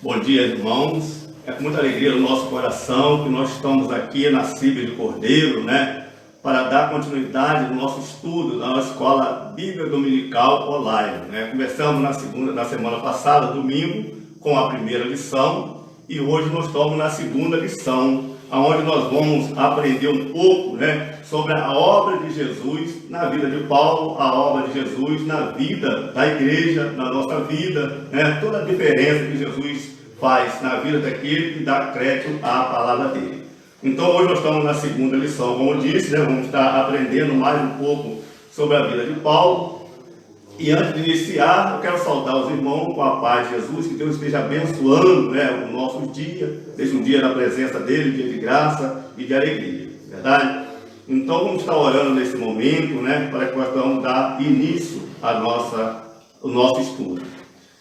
Bom dia, irmãos. É com muita alegria no nosso coração que nós estamos aqui na Cibra de Cordeiro, para dar continuidade no nosso estudo da nossa escola Bíblia Dominical Online. Começamos na semana passada, domingo, com a primeira lição, e hoje nós estamos na segunda lição, onde nós vamos aprender um pouco, sobre a obra de Jesus na vida de Paulo, a obra de Jesus na vida da igreja, na nossa vida, toda a diferença que Jesus faz na vida daquele que dá crédito à palavra dele. Então hoje nós estamos na segunda lição, como eu disse, vamos estar aprendendo mais um pouco sobre a vida de Paulo. E antes de iniciar, eu quero saudar os irmãos com a paz de Jesus, que Deus esteja abençoando o nosso dia, seja um dia na presença dele, um dia de graça e de alegria, verdade? Então vamos estar orando nesse momento, para que possamos dar início ao nosso estudo.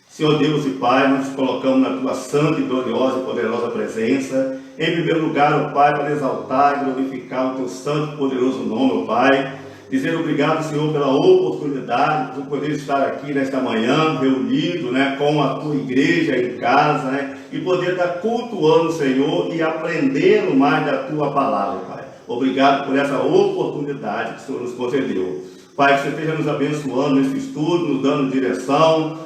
Senhor Deus e Pai, nós nos colocamos na Tua santa e gloriosa e poderosa presença. Em primeiro lugar, ó Pai, para exaltar e glorificar o Teu santo e poderoso nome, ó Pai. Dizer obrigado, Senhor, pela oportunidade de poder estar aqui nesta manhã, reunido, com a Tua igreja em casa, e poder estar cultuando, Senhor, e aprendendo mais da Tua palavra, Pai. Obrigado por essa oportunidade que o Senhor nos concedeu. Pai, que você esteja nos abençoando nesse estudo, nos dando direção,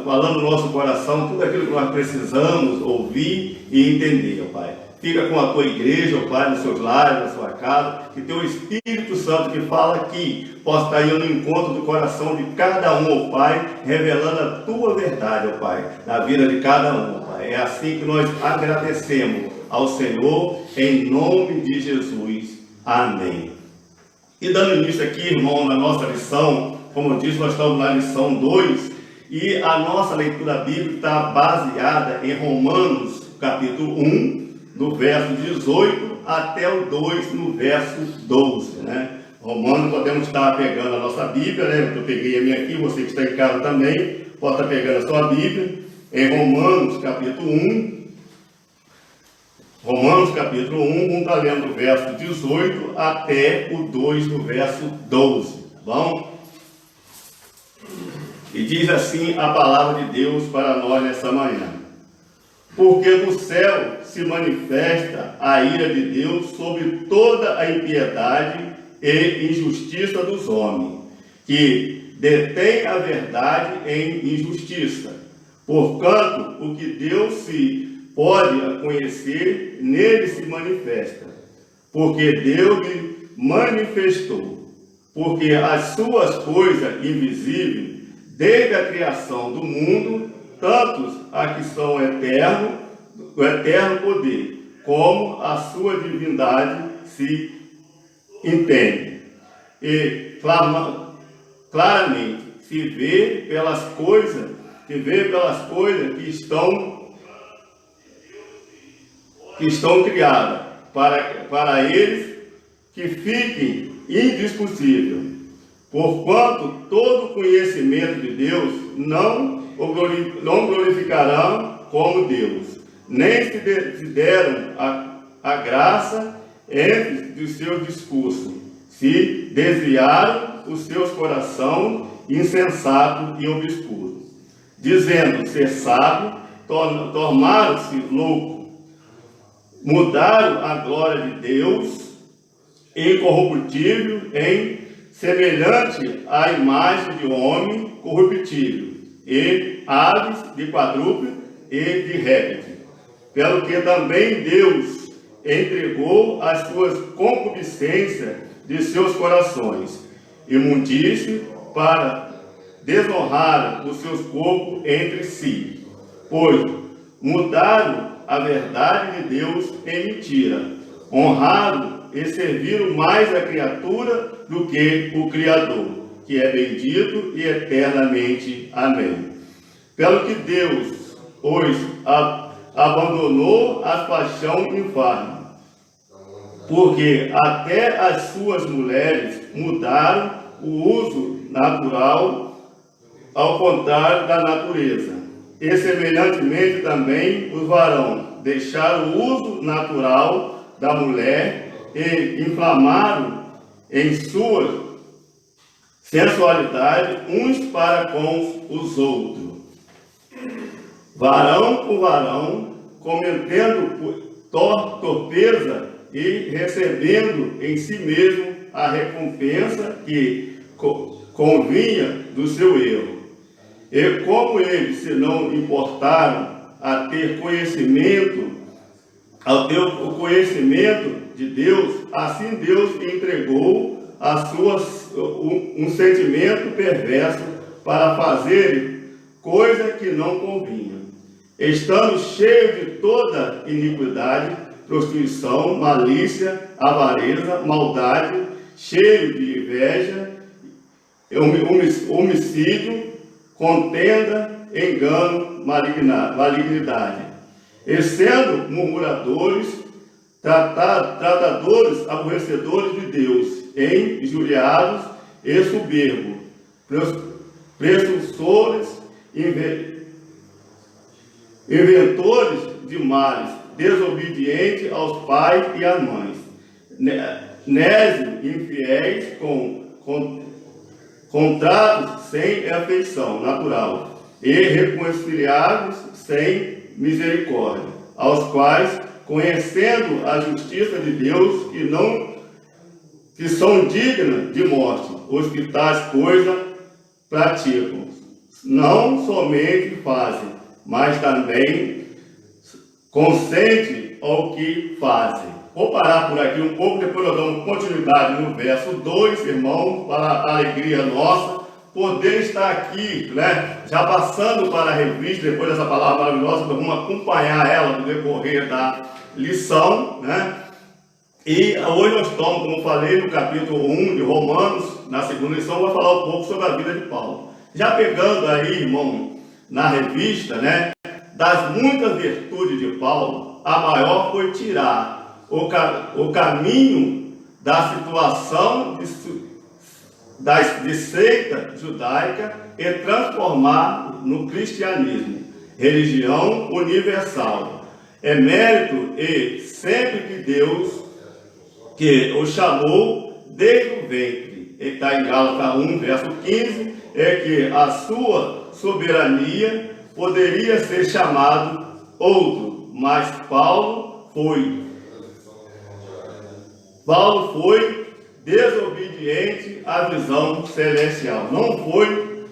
falando no nosso coração tudo aquilo que nós precisamos ouvir e entender, ó Pai. Fica com a Tua igreja, ó Pai, nos seus lares, na sua casa, que Teu Espírito Santo que fala aqui possa estar indo no encontro do coração de cada um, ó Pai, revelando a Tua verdade, ó Pai, na vida de cada um, ó Pai. É assim que nós agradecemos ao Senhor, em nome de Jesus. Amém. E dando início aqui, irmão, na nossa lição, como eu disse, nós estamos na lição 2, e a nossa leitura bíblica está baseada em Romanos, capítulo 1, do verso 18 até o 2, no verso 12, Romanos, podemos estar pegando a nossa Bíblia, eu peguei a minha aqui, você que está em casa também, pode estar pegando a sua Bíblia, em Romanos, capítulo 1, vamos estar lendo o verso 18 até o 2 do verso 12, tá bom? E diz assim a palavra de Deus para nós nessa manhã. Porque do céu se manifesta a ira de Deus sobre toda a impiedade e injustiça dos homens, que detém a verdade em injustiça. Porquanto, o que Deus se pode conhecer, nele se manifesta, porque Deus lhe manifestou, porque as suas coisas invisíveis, desde a criação do mundo, tantos a que são eternos, o eterno poder, como a sua divindade se entende. E claramente se vê pelas coisas que estão criadas, para eles que fiquem indiscutível. Porquanto todo conhecimento de Deus não glorificarão como Deus, nem se deram a graça entre os seus discursos, se desviaram os seus corações insensatos e obscuros, dizendo ser sábio, tornaram-se loucos. Mudaram a glória de Deus incorruptível em semelhante à imagem de homem corruptível, e aves de quadrúpede e de répteis. Pelo que também Deus entregou as suas concupiscências de seus corações, imundície, para desonrar os seus corpos entre si, pois mudaram a verdade de Deus em mentira, honraram e serviram mais a criatura do que o Criador, que é bendito e eternamente. Amém. Pelo que Deus os abandonou as paixões infames, porque até as suas mulheres mudaram o uso natural, ao contrário da natureza. E semelhantemente também os varões deixaram o uso natural da mulher e inflamaram em sua sensualidade uns para com os outros, varão por varão, cometendo torpeza e recebendo em si mesmo a recompensa que convinha do seu erro. E como eles se não importaram a ter conhecimento, ao ter o conhecimento de Deus, assim Deus entregou um sentimento perverso para fazer coisa que não convinha, estando cheio de toda iniquidade, prostituição, malícia, avareza, maldade, cheio de inveja, homicídio, contenda, engano, malignidade, e sendo murmuradores, tratadores, aborrecedores de Deus, injuriados e soberbos, presunções, inventores de males, desobedientes aos pais e às mães, nésios, infiéis, contratos sem afeição natural, e reconciliados sem misericórdia, aos quais, conhecendo a justiça de Deus, que são dignas de morte, os que tais coisas praticam, não somente fazem, mas também consentem ao que fazem. Vou parar por aqui um pouco, depois nós damos continuidade no verso 2, irmão, para a alegria nossa, poder estar aqui, né, já passando para a revista, depois dessa palavra maravilhosa, nós vamos acompanhar ela no decorrer da lição, né? E hoje nós estamos, como falei, no capítulo 1 de Romanos, na segunda lição, vou falar um pouco sobre a vida de Paulo. Já pegando aí, irmão, na revista, né, das muitas virtudes de Paulo, a maior foi tirar o caminho da situação de seita judaica e transformar no cristianismo, religião universal. É mérito e sempre que Deus que o chamou desde o ventre. Ele está em Gálatas 1, verso 15, é que a sua soberania poderia ser chamado outro, mas Paulo foi desobediente à visão celestial. Não foi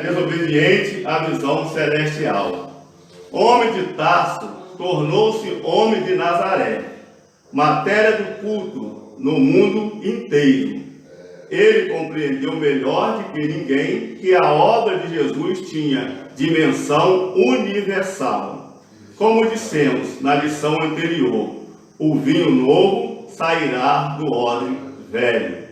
desobediente à visão celestial. Homem de Tarso tornou-se homem de Nazaré, matéria do culto no mundo inteiro. Ele compreendeu melhor do que ninguém que a obra de Jesus tinha dimensão universal. Como dissemos na lição anterior, o vinho novo sairá do odre velho.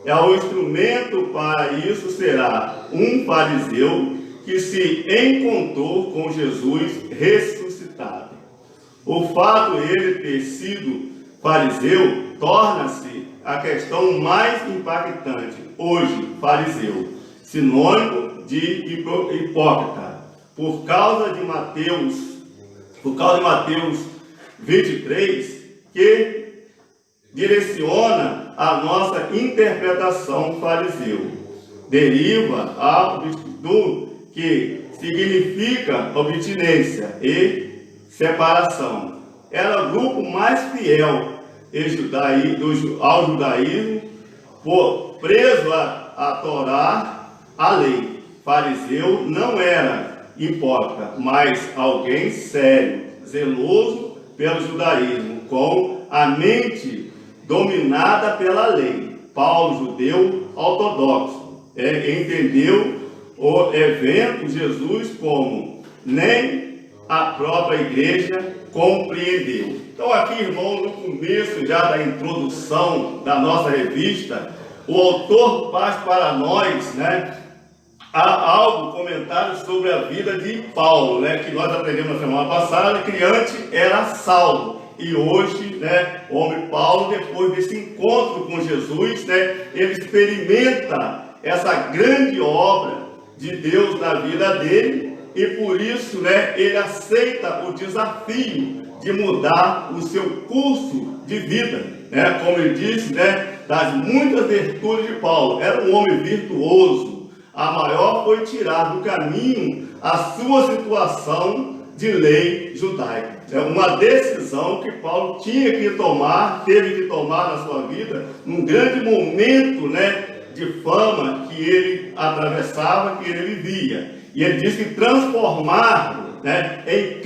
O instrumento para isso será um fariseu que se encontrou com Jesus ressuscitado. O fato de ele ter sido fariseu torna-se a questão mais impactante. Hoje, fariseu, sinônimo de hipócrita. Por causa de Mateus 23, que direciona a nossa interpretação fariseu. Deriva do que significa obediência e separação. Era o grupo mais fiel ao judaísmo, preso a Torá, a lei. Fariseu não era hipócrita, mas alguém sério, zeloso pelo judaísmo, com a mente dominada pela lei. Paulo, judeu ortodoxo, entendeu o evento Jesus como nem a própria igreja compreendeu. Então aqui, irmão, no começo já da introdução da nossa revista, o autor faz para nós, né, comentário sobre a vida de Paulo, né, que nós aprendemos na semana passada, que antes era Saulo. E hoje, né, o homem Paulo, depois desse encontro com Jesus, né, ele experimenta essa grande obra de Deus na vida dele, e por isso, né, ele aceita o desafio de mudar o seu curso de vida, né, como ele disse, né, das muitas virtudes de Paulo. Era um homem virtuoso. A maior foi tirar do caminho a sua situação de lei judaica. É uma decisão que Paulo tinha que tomar, teve que tomar na sua vida, num grande momento, né, de fama que ele atravessava, que ele vivia. E ele diz que transformar, né, em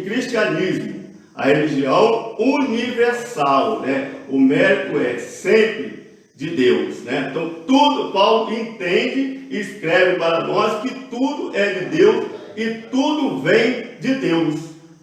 cristianismo, a religião universal, né? O mérito é sempre de Deus, né? Então tudo, Paulo entende e escreve para nós que tudo é de Deus e tudo vem de Deus,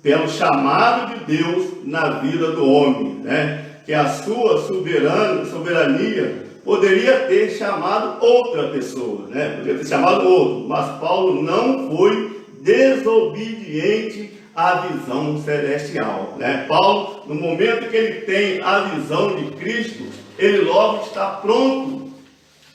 pelo chamado de Deus na vida do homem, né? Que a sua soberania poderia ter chamado outra pessoa, né? Poderia ter chamado outro, mas Paulo não foi desobediente à visão celestial, né? Paulo, no momento que ele tem a visão de Cristo, ele logo está pronto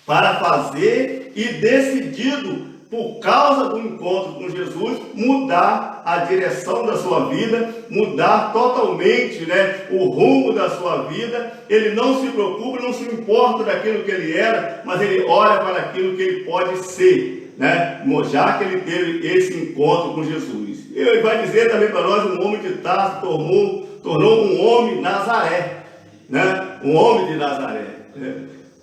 para fazer e decidido, por causa do encontro com Jesus, mudar a direção da sua vida, mudar totalmente, né, o rumo da sua vida. Ele não se preocupa, não se importa daquilo que ele era, mas ele olha para aquilo que ele pode ser, né, já que ele teve esse encontro com Jesus. E ele vai dizer também para nós: um homem de Tarso tornou um homem Nazaré, né, um homem de Nazaré, né?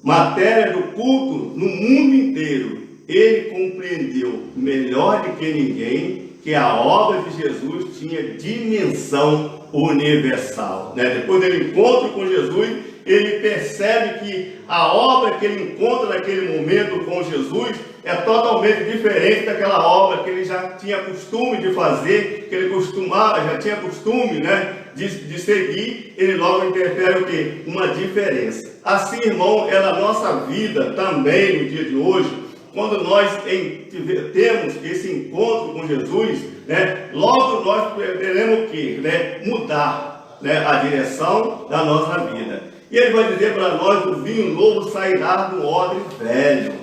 Matéria do culto no mundo inteiro. Ele compreendeu melhor do que ninguém que a obra de Jesus tinha dimensão universal, né? Depois dele encontro com Jesus, ele percebe que a obra que ele encontra naquele momento com Jesus é totalmente diferente daquela obra que ele já tinha costume de fazer, que ele já tinha costume, né, de seguir. Ele logo interfere o quê? Uma diferença. Assim, irmão, é na nossa vida também, no dia de hoje. Quando nós temos esse encontro com Jesus, né, logo nós teremos o quê? Né, mudar, né, a direção da nossa vida. E ele vai dizer para nós: o vinho novo sairá do odre velho,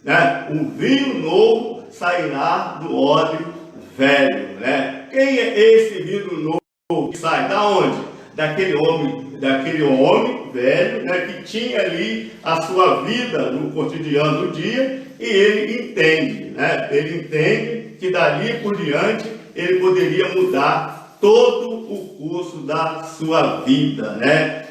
né? O vinho novo sairá do odre velho, né? Quem é esse vinho novo que sai? Da onde? Daquele homem velho, né, que tinha ali a sua vida no cotidiano do dia, e ele entende, né? Ele entende que dali por diante ele poderia mudar todo o curso da sua vida, né?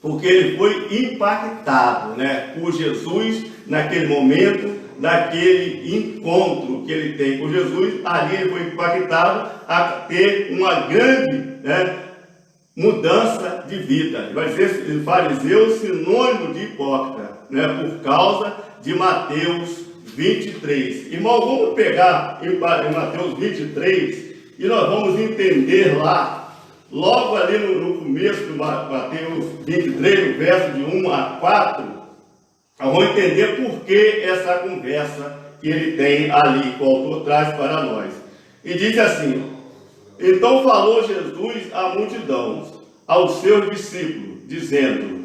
Porque ele foi impactado, né, por Jesus naquele momento, naquele encontro que ele tem com Jesus. Ali ele foi impactado a ter uma grande, né, mudança de vida. Ele vai dizer fariseu sinônimo de hipócrita, né, por causa de Mateus 23. Irmão, vamos pegar em Mateus 23 e nós vamos entender lá, logo ali no começo do Mateus 23, no verso de 1 a 4, nós vamos entender por que essa conversa que ele tem ali, que o autor traz para nós. E diz assim: então falou Jesus à multidão, aos seus discípulos, dizendo: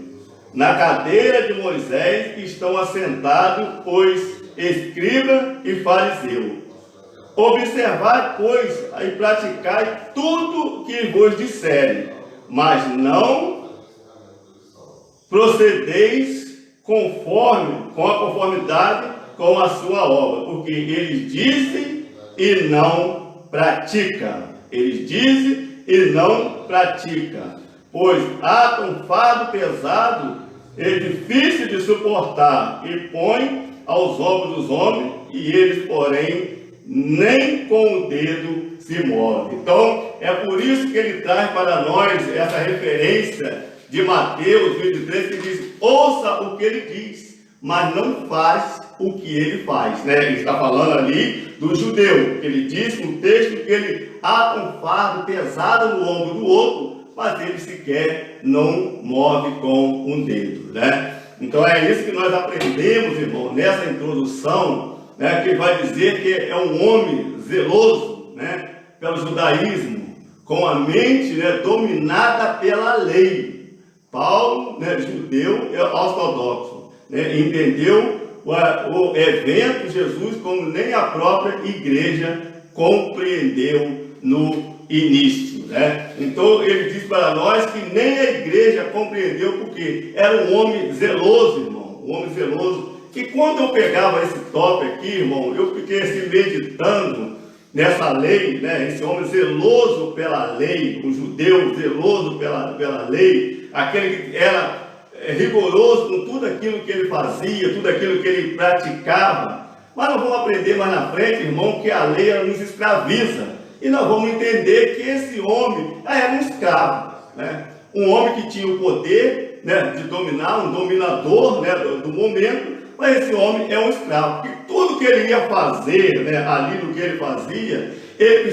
na cadeira de Moisés estão assentados os escriba e fariseu. Observai, pois, e praticai tudo que vos disserem, mas não procedeis com a conformidade com a sua obra, porque eles dizem e não praticam. Eles dizem e não praticam. Pois há um fardo pesado e difícil de suportar, e põe aos ombros dos homens, e eles, porém, nem com o dedo se move. Então, é por isso que ele traz para nós essa referência de Mateus 23, que diz: ouça o que ele diz, mas não faz o que ele faz, né? Ele está falando ali do judeu, que ele diz no texto que ele há um fardo pesado no ombro do outro, mas ele sequer não move com um dedo, né? Então é isso que nós aprendemos, irmão, nessa introdução, né, que vai dizer que é um homem zeloso, né, pelo judaísmo, com a mente, né, dominada pela lei. Paulo, né, judeu ortodoxo, né, entendeu o evento de Jesus como nem a própria igreja compreendeu no início, né? Então ele diz para nós que nem a igreja compreendeu, porque era um homem zeloso, irmão, um homem zeloso. E quando eu pegava esse tópico aqui, irmão, eu fiquei assim meditando nessa lei, né? Esse homem zeloso pela lei, um judeu zeloso pela lei, aquele que era rigoroso com tudo aquilo que ele fazia, tudo aquilo que ele praticava. Mas nós vamos aprender mais na frente, irmão, que a lei ela nos escraviza. E nós vamos entender que esse homem era um escravo, né? Um homem que tinha o poder, né, de dominar, um dominador, né, do momento, mas esse homem é um escravo. Porque tudo que ele ia fazer, né, ali no que ele fazia, ele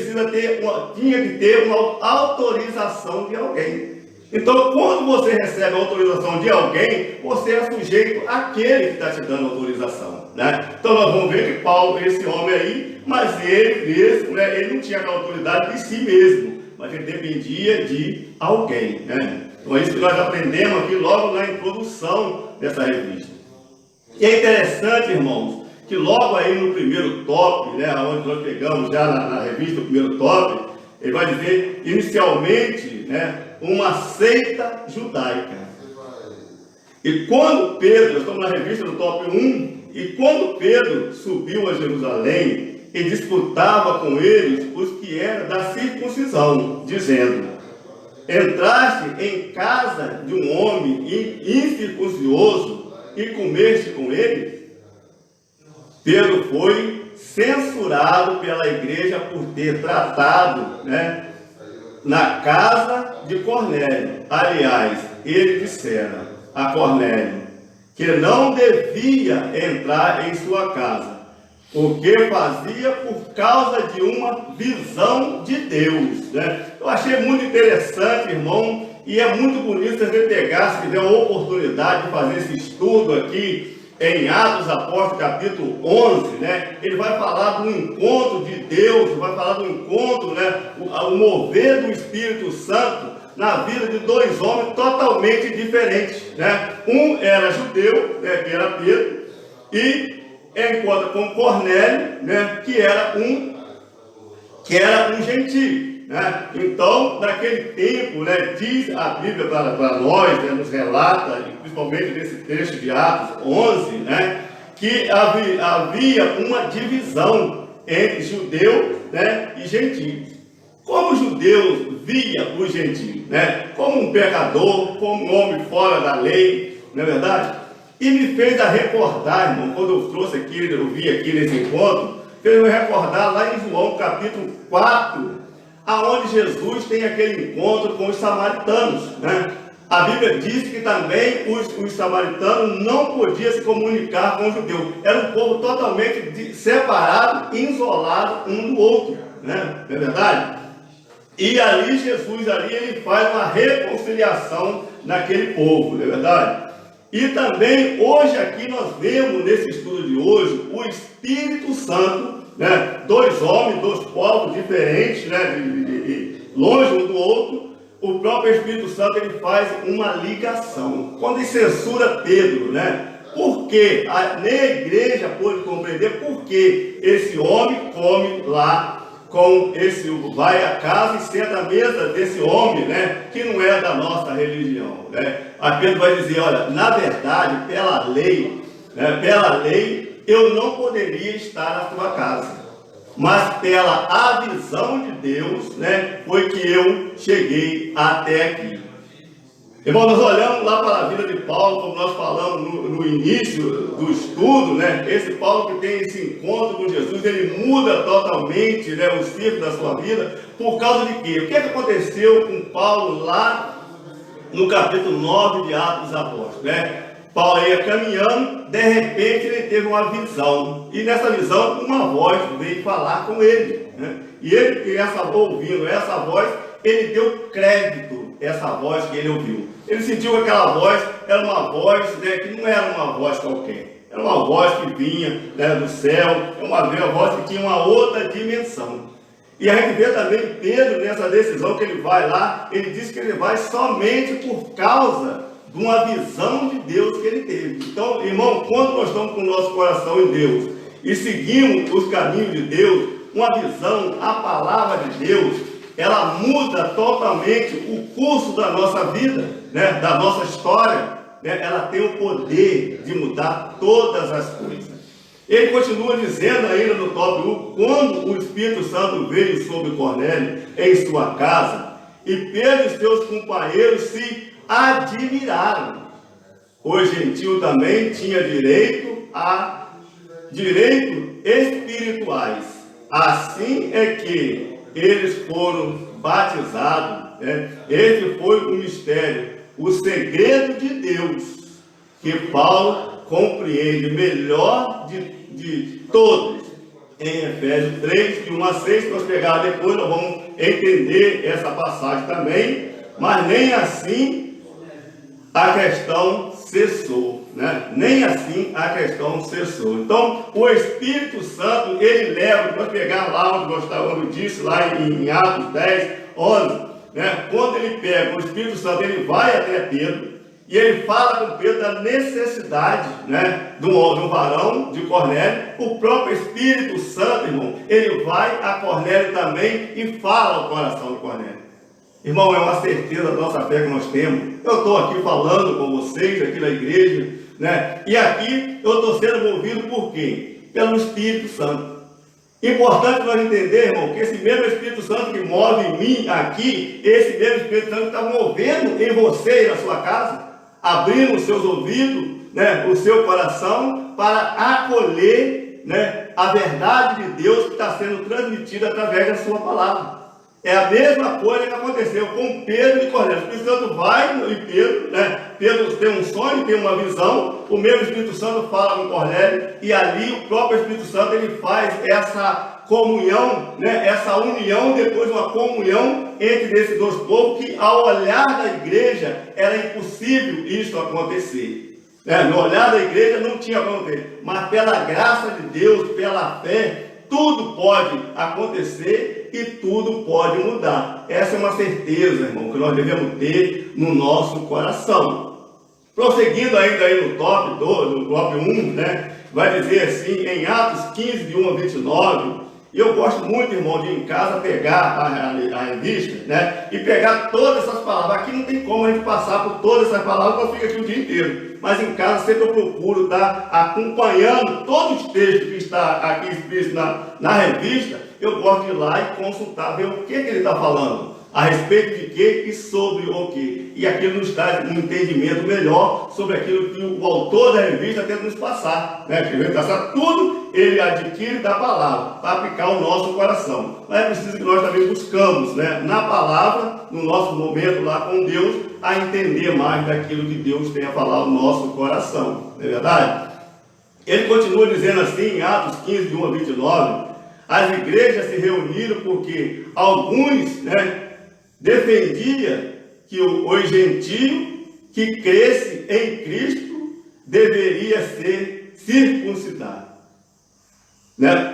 tinha que ter uma autorização de alguém. Então, quando você recebe a autorização de alguém, você é sujeito àquele que está te dando autorização, né? Então, nós vamos ver que Paulo, esse homem aí, mas ele mesmo, né, ele não tinha a autoridade de si mesmo, mas ele dependia de alguém, né? Então, é isso que nós aprendemos aqui logo na introdução dessa revista. E é interessante, irmãos, que logo aí no primeiro tópico, né, onde nós pegamos já na revista o primeiro tópico, ele vai dizer, inicialmente, né, uma seita judaica. E quando Pedro, nós estamos na revista do tópico 1, e quando Pedro subiu a Jerusalém e disputava com eles os que eram da circuncisão, dizendo, entraste em casa de um homem incircuncioso e comeste com ele? Pedro foi censurado pela igreja por ter tratado, né, na casa de Cornélio. Aliás, ele dissera a Cornélio que não devia entrar em sua casa, porque fazia por causa de uma visão de Deus, né? Eu achei muito interessante, irmão, e é muito bonito se você pegar, se tiver a oportunidade de fazer esse estudo aqui, em Atos Apóstolos, capítulo 11, né, ele vai falar do encontro de Deus, vai falar do encontro, né, o mover do Espírito Santo na vida de dois homens totalmente diferentes, né? Um era judeu, né, que era Pedro, e encontra com Cornélio, né, que era um gentio. Né? Então, naquele tempo, né, diz a Bíblia para nós, né, nos relata, principalmente nesse texto de Atos 11, né, que havia uma divisão entre judeu, né, e gentios. Como os judeus via os gentios, né, como um pecador, como um homem fora da lei, não é verdade? E me fez a recordar, irmão, quando eu trouxe aqui, eu vi aqui nesse encontro, fez me recordar lá em João capítulo 4, aonde Jesus tem aquele encontro com os samaritanos, né? A Bíblia diz que também os samaritanos não podiam se comunicar com os judeus. Era um povo totalmente separado, isolado um do outro, né? Não é verdade? E ali Jesus ele faz uma reconciliação naquele povo, não é verdade? E também hoje aqui nós vemos nesse estudo de hoje o Espírito Santo, né? Dois homens, dois povos diferentes, né? Longe um do outro, o próprio Espírito Santo ele faz uma ligação. Quando ele censura Pedro, né? Porque nem a igreja pôde compreender por que esse homem come lá com esse, vai à casa e senta à mesa desse homem, né? Que não é da nossa religião, né? A Pedro vai dizer, olha, na verdade, pela lei, né? Pela lei, eu não poderia estar na tua casa. Mas pela avisão de Deus, né, foi que eu cheguei até aqui. Irmão, nós olhamos lá para a vida de Paulo, como nós falamos no início do estudo, né? Esse Paulo que tem esse encontro com Jesus, ele muda totalmente, né, o ciclo da sua vida, por causa de quê? O que aconteceu com Paulo lá no capítulo 9 de Atos dos Apóstolos, né? Paulo ia caminhando, de repente ele teve uma visão, e nessa visão uma voz veio falar com ele, né? E ele, ouvindo essa voz, ele deu crédito a essa voz que ele ouviu. Ele sentiu que aquela voz era uma voz, né, que não era uma voz qualquer, era uma voz que vinha, né, do céu, uma voz que tinha uma outra dimensão. E a gente vê também Pedro nessa decisão que ele vai lá, ele diz que ele vai somente por causa de uma visão de Deus que ele teve. Então, irmão, quando nós estamos com o nosso coração em Deus e seguimos os caminhos de Deus, uma visão, a palavra de Deus, ela muda totalmente o curso da nossa vida, né, da nossa história, né? Ela tem o poder de mudar todas as coisas. Ele continua dizendo ainda no top 1, quando o Espírito Santo veio sobre Cornélio em sua casa, e Pedro e seus companheiros se admiraram. O gentio também tinha direitos espirituais. Assim é que eles foram batizados. Esse foi o mistério, o segredo de Deus, que Paulo compreende melhor de todos. Em Efésios 3, de 1 a 6, se nós pegar depois, nós vamos entender essa passagem também, mas nem assim a questão cessou, Nem assim a questão cessou. Então, o Espírito Santo, ele leva, nós pegar lá onde nós estávamos disso, lá em Atos 10, 11, Quando ele pega o Espírito Santo, ele vai até Pedro, e ele fala com Pedro da necessidade, de um varão, de Cornélio. O próprio Espírito Santo, irmão, ele vai a Cornélio também e fala ao coração de Cornélio. Irmão, é uma certeza da nossa fé que nós temos. Eu estou aqui falando com vocês, aqui na igreja, E aqui eu estou sendo movido por quem? Pelo Espírito Santo. Importante nós entender, irmão, que esse mesmo Espírito Santo que move em mim aqui, esse mesmo Espírito Santo está movendo em você e na sua casa, abrindo os seus ouvidos, o seu coração, para acolher, a verdade de Deus que está sendo transmitida através da sua palavra. É a mesma coisa que aconteceu com Pedro e Cornélio. O Espírito Santo vai em Pedro, Pedro tem um sonho, tem uma visão, o mesmo Espírito Santo fala com Cornélio, e ali o próprio Espírito Santo ele faz essa comunhão, essa união, depois uma comunhão entre esses dois povos, que ao olhar da igreja era impossível isso acontecer. No olhar da igreja não tinha acontecer, mas pela graça de Deus, pela fé, tudo pode acontecer e tudo pode mudar. Essa é uma certeza, irmão, que nós devemos ter no nosso coração. Prosseguindo ainda aí no top 1, vai dizer assim, em Atos 15, de 1 a 29, e eu gosto muito, irmão, de ir em casa pegar a revista, e pegar todas essas palavras. Aqui não tem como a gente passar por todas essas palavras, eu fico aqui o dia inteiro. Mas em casa sempre eu procuro estar acompanhando todos os textos que está aqui escritos na revista. Eu gosto de ir lá e consultar, ver o que ele está falando, a respeito de quê e sobre o quê. E aquilo nos traz um entendimento melhor sobre aquilo que o autor da revista tenta nos passar. Que ele passar tudo, ele adquire da palavra, para aplicar ao nosso coração. Mas é preciso que nós também buscamos, na palavra, no nosso momento lá com Deus, a entender mais daquilo que Deus tem a falar ao nosso coração. Não é verdade? Ele continua dizendo assim, em Atos 15, de 1 a 29, as igrejas se reuniram porque alguns, defendia que o gentio que cresce em Cristo deveria ser circuncidado.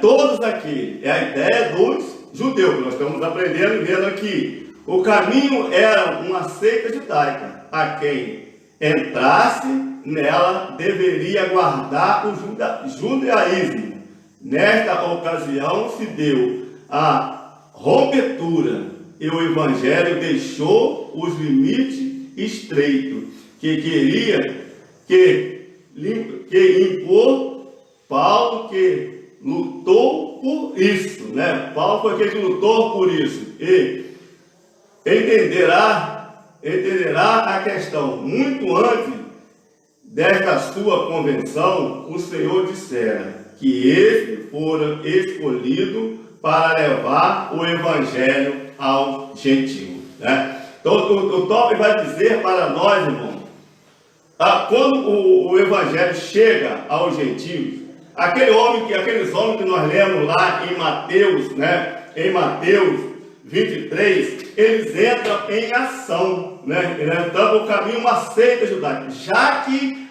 Todos aqueles, é a ideia dos judeus, que nós estamos aprendendo e vendo aqui. O caminho era uma seita judaica, a quem entrasse nela deveria guardar o judaísmo. Nesta ocasião se deu a ruptura e o Evangelho deixou os limites estreitos que queria impor Paulo, que lutou por isso, Paulo foi aquele que lutou por isso e entenderá a questão. Muito antes desta sua convenção, o Senhor dissera que ele fora escolhido para levar o Evangelho ao gentio. Então o top vai dizer para nós, irmão, quando o Evangelho chega aos gentios, aqueles homens que nós lemos lá em Mateus, em Mateus 23, eles entram em ação, entrando no caminho uma seita judaica, já que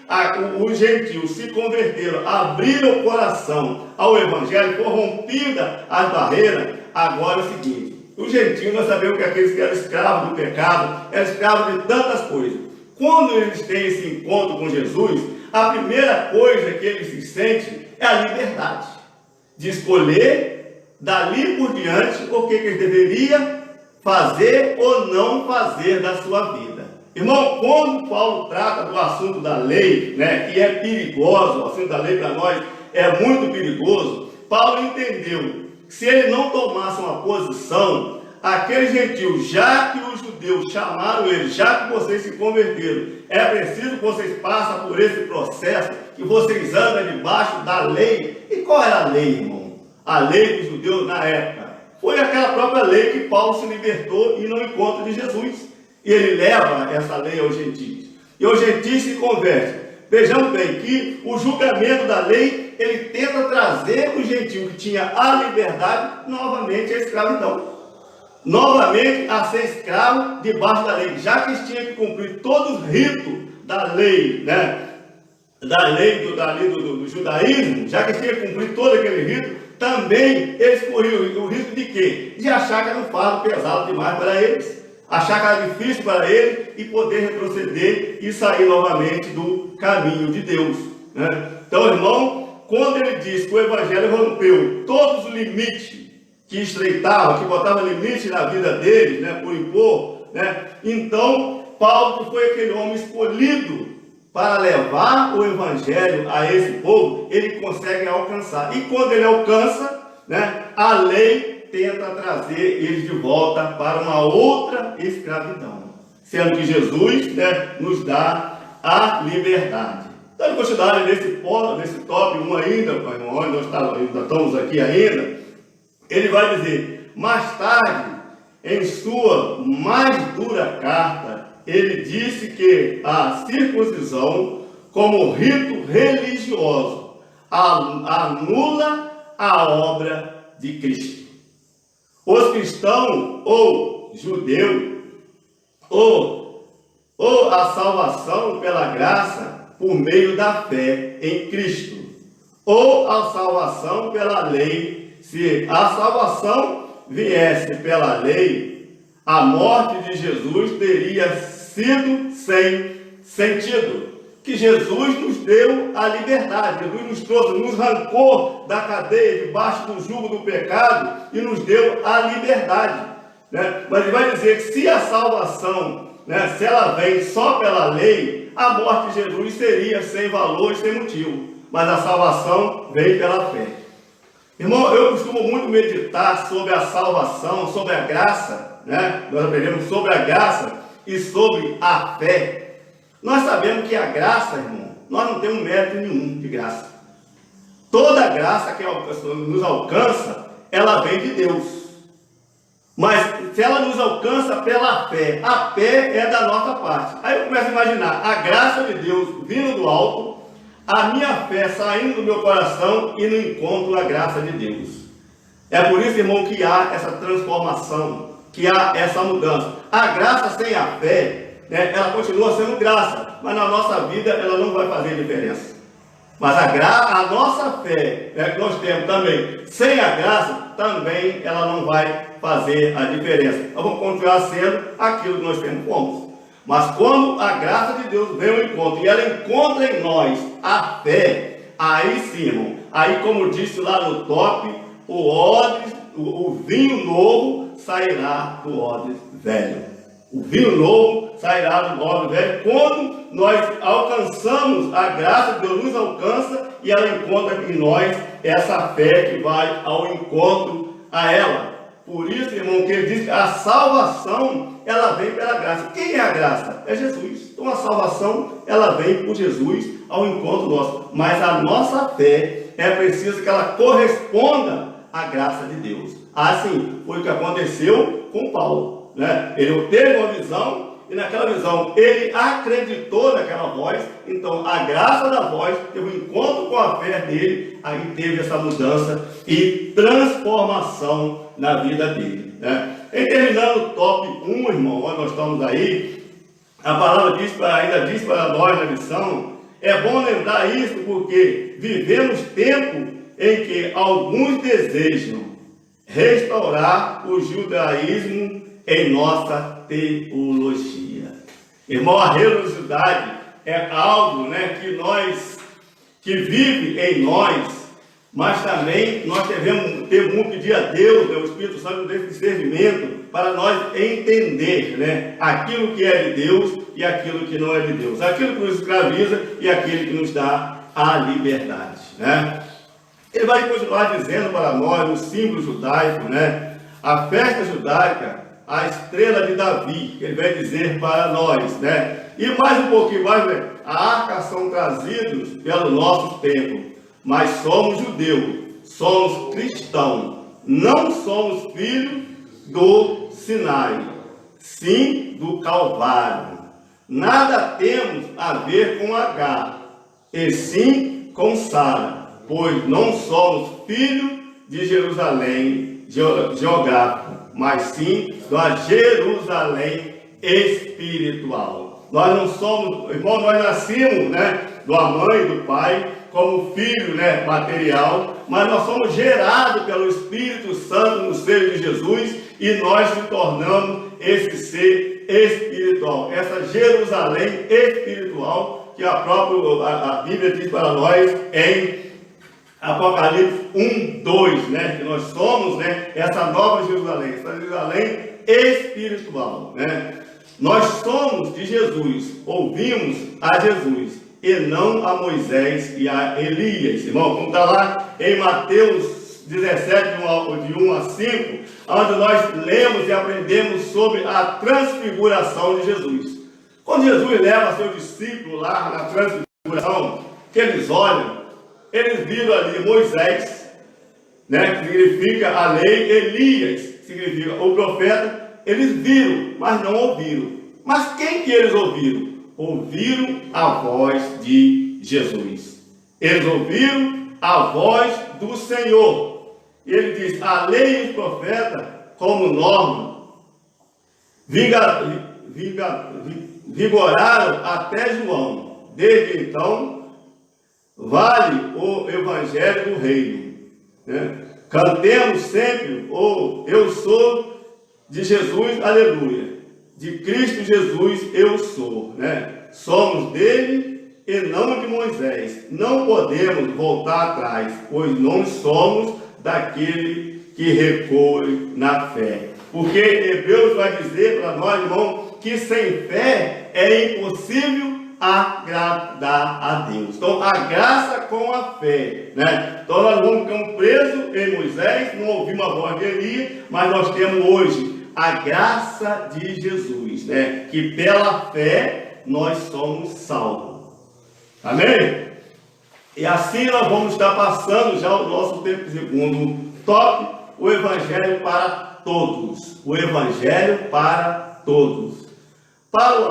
os gentios se converteram, abriram o coração ao Evangelho, foi rompida as barreiras. Agora é o seguinte, os gentios, nós sabemos que aqueles que eram escravos do pecado, eram escravos de tantas coisas. Quando eles têm esse encontro com Jesus, a primeira coisa que eles se sentem é a liberdade de escolher dali por diante o que eles deveriam fazer ou não fazer da sua vida. Irmão, quando Paulo trata do assunto da lei, que é perigoso, o assunto da lei para nós é muito perigoso, Paulo entendeu que se ele não tomasse uma posição, aqueles gentios, já que os judeus chamaram eles, já que vocês se converteram, é preciso que vocês passem por esse processo, que vocês andam debaixo da lei. E qual era a lei, irmão? A lei dos judeus na época foi aquela própria lei que Paulo se libertou e no encontro de Jesus. E ele leva essa lei aos gentios. E os gentios se convertem. Vejamos bem que o julgamento da lei, ele tenta trazer o gentio que tinha a liberdade novamente à escravidão. Novamente a ser escravo debaixo da lei, já que eles tinham que cumprir todo o rito da lei, né? Da lei do judaísmo, já que eles tinham que cumprir todo aquele rito, também eles corriam o risco de quê? De achar que era um fardo pesado demais para eles, achar que era difícil para eles e poder retroceder e sair novamente do caminho de Deus, né? Então, irmão, quando ele diz que o Evangelho rompeu todos os limites que estreitava, que botava limite na vida deles, né, por impor, né? Então, Paulo, que foi aquele homem escolhido para levar o Evangelho a esse povo, ele consegue alcançar. E quando ele alcança, né, a lei tenta trazer eles de volta para uma outra escravidão, sendo que Jesus, né, nos dá a liberdade. Então, continuar nesse top 1 ainda, nós ainda estamos aqui ainda, ele vai dizer, mais tarde, em sua mais dura carta, ele disse que a circuncisão, como rito religioso, anula a obra de Cristo. Os cristãos, ou judeu, ou a salvação pela graça por meio da fé em Cristo, ou a salvação pela lei. Se a salvação viesse pela lei, a morte de Jesus teria sido sem sentido. Que Jesus nos deu a liberdade, Jesus nos trouxe, nos arrancou da cadeia, debaixo do jugo do pecado e nos deu a liberdade, né? Mas ele vai dizer que se a salvação, né, se ela vem só pela lei, a morte de Jesus seria sem valor e sem motivo. Mas a salvação vem pela fé. Irmão, eu costumo muito meditar sobre a salvação, sobre a graça, né? Nós aprendemos sobre a graça e sobre a fé. Nós sabemos que a graça, irmão, nós não temos mérito nenhum de graça. Toda a graça que nos alcança, ela vem de Deus. Mas se ela nos alcança pela fé, a fé é da nossa parte. Aí eu começo a imaginar a graça de Deus vindo do alto, a minha fé saindo do meu coração e no encontro a graça de Deus. É por isso, irmão, que há essa transformação, que há essa mudança. A graça sem a fé, né, ela continua sendo graça, mas na nossa vida ela não vai fazer diferença. Mas a nossa fé, né, que nós temos também, sem a graça, também ela não vai fazer a diferença. Nós vamos continuar sendo aquilo que nós temos como. Mas quando a graça de Deus vem ao encontro e ela encontra em nós a fé, aí sim, irmão, aí como disse lá no top, o vinho novo sairá do odre velho. O vinho novo sairá do odre velho quando nós alcançamos a graça, Deus nos alcança e ela encontra em nós essa fé que vai ao encontro a ela. Por isso, irmão, que ele diz que a salvação, ela vem pela graça. Quem é a graça? É Jesus. Então a salvação, ela vem por Jesus ao encontro nosso. Mas a nossa fé, é preciso que ela corresponda à graça de Deus. Assim, foi o que aconteceu com Paulo, né? Ele teve uma visão e naquela visão ele acreditou naquela voz. Então a graça da voz teve um encontro com a fé dele. Aí teve essa mudança e transformação na vida dele, né? Em terminando o top 1, irmão, onde nós estamos aí, a palavra ainda diz para nós na lição, é bom lembrar isso porque vivemos tempo em que alguns desejam restaurar o judaísmo em nossa teologia. Irmão, a religiosidade é algo, né, que vive em nós, mas também nós devemos pedir a Deus, né, o Espírito Santo, desse discernimento para nós entender, né, aquilo que é de Deus e aquilo que não é de Deus, aquilo que nos escraviza e aquilo que nos dá a liberdade, né? Ele vai continuar dizendo para nós, no símbolo judaico, né? A festa judaica, a estrela de Davi, ele vai dizer para nós, né? E mais um pouquinho mais, né? A arca são trazidos pelo nosso tempo, mas somos judeus, somos cristãos, não somos filhos do Sinai, sim do Calvário. Nada temos a ver com H, e sim com Sara, pois não somos filhos de Jerusalém geográfico, mas sim da Jerusalém espiritual. Nós não somos, irmão, nós nascemos, né, da mãe e do pai, como filho, né, material, mas nós somos gerados pelo Espírito Santo no seio de Jesus e nós se tornamos esse ser espiritual, essa Jerusalém espiritual que a Bíblia diz para nós em Apocalipse 1:2, né, que nós somos, né, essa nova Jerusalém, essa Jerusalém espiritual, né? Nós somos de Jesus, ouvimos a Jesus e não a Moisés e a Elias. Irmão, como está lá em Mateus 17, de 1 a 5, onde nós lemos e aprendemos sobre a transfiguração de Jesus. Quando Jesus leva seu discípulo lá na transfiguração, que eles olham, eles viram ali Moisés, né, que significa a lei, Elias, significa o profeta. Eles viram, mas não ouviram. Mas quem que eles ouviram? Ouviram a voz de Jesus. Eles ouviram a voz do Senhor. E ele diz, a lei e os profetas, como norma, vigoraram até João. Desde então, vale o evangelho do reino, né? Cantemos sempre o eu sou de Jesus, aleluia. De Cristo Jesus eu sou, né? Somos dele e não de Moisés. Não podemos voltar atrás, pois não somos daquele que recua na fé. Porque Hebreus vai dizer para nós, irmão, que sem fé é impossível agradar a Deus. Então, a graça com a fé, né? Então, nós vamos ficar presos em Moisés, não ouvimos a voz de Elias, mas nós temos hoje a graça de Jesus, né? Que pela fé nós somos salvos. Amém? E assim nós vamos estar passando já o nosso tempo segundo top, o Evangelho para todos. O Evangelho para todos. Para o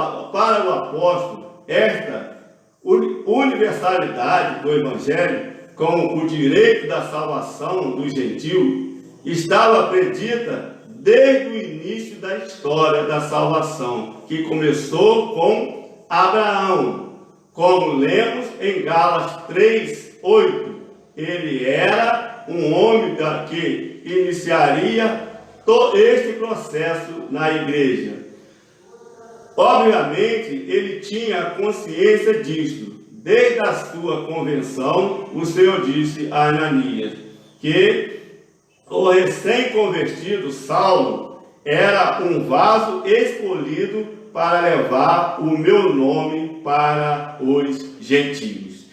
apóstolo, esta universalidade do Evangelho, com o direito da salvação do gentio, estava predita desde o início da história da salvação, que começou com Abraão. Como lemos em Gálatas 3:8, ele era um homem que iniciaria todo este processo na igreja. Obviamente, ele tinha consciência disto. Desde a sua convenção, o Senhor disse a Ananias que o recém-convertido Saulo era um vaso escolhido para levar o meu nome para os gentios.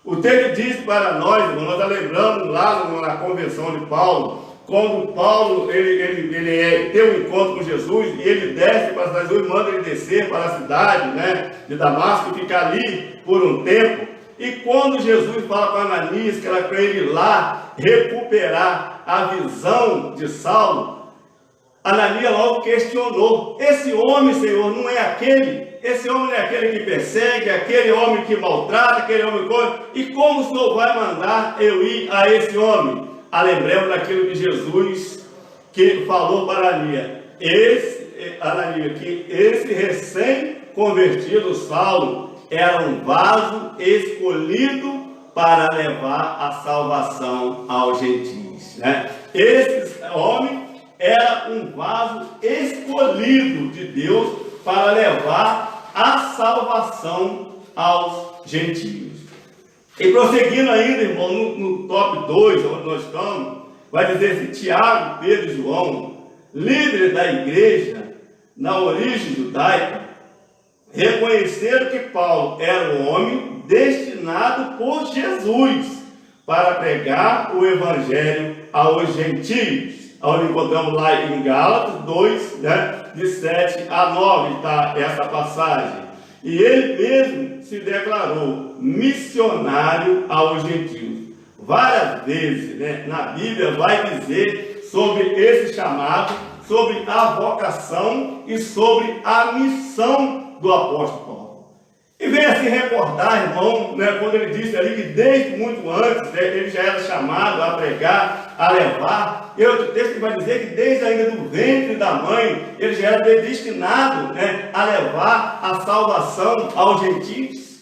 O texto diz para nós, irmão, nós lembramos lá na convenção de Paulo, quando Paulo ele tem um encontro com Jesus e ele desce para a cidade, Jesus manda ele descer para a cidade, né, de Damasco e ficar ali por um tempo. E quando Jesus fala para Ananias que era para ele ir lá recuperar a visão de Saulo, Ananias logo questionou: esse homem, Senhor, não é aquele? Esse homem não é aquele que persegue, aquele homem que maltrata, aquele homem que... E como o Senhor vai mandar eu ir a esse homem? Lembremos daquilo que Jesus que falou para Ananias, que esse recém-convertido Saulo era um vaso escolhido para levar a salvação aos gentios, né? Esse homem era um vaso escolhido de Deus para levar a salvação aos gentios. E prosseguindo ainda, irmão, no top 2, onde nós estamos, vai dizer assim: Tiago, Pedro e João, líderes da igreja na origem judaica, reconheceram que Paulo era um homem destinado por Jesus para pregar o evangelho aos gentios. Onde encontramos lá em Gálatas 2, né, de 7 a 9, está essa passagem. E ele mesmo se declarou missionário aos gentios. Várias vezes, né, na Bíblia vai dizer sobre esse chamado, sobre a vocação e sobre a missão do apóstolo Paulo. E venha se recordar, irmão, né, quando ele disse ali que desde muito antes, né, ele já era chamado a pregar, a levar. E outro texto que vai dizer que desde ainda do ventre da mãe, ele já era predestinado, né, a levar a salvação aos gentios.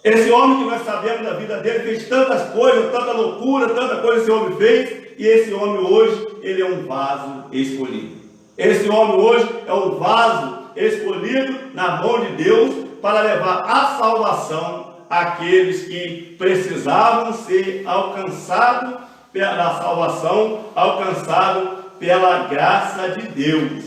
Esse homem que nós sabemos da vida dele fez tantas coisas, tanta loucura, tanta coisa esse homem fez. E esse homem hoje, ele é um vaso escolhido. Esse homem hoje é um vaso escolhido na mão de Deus para levar a salvação àqueles que precisavam ser alcançados pela salvação, alcançados pela graça de Deus.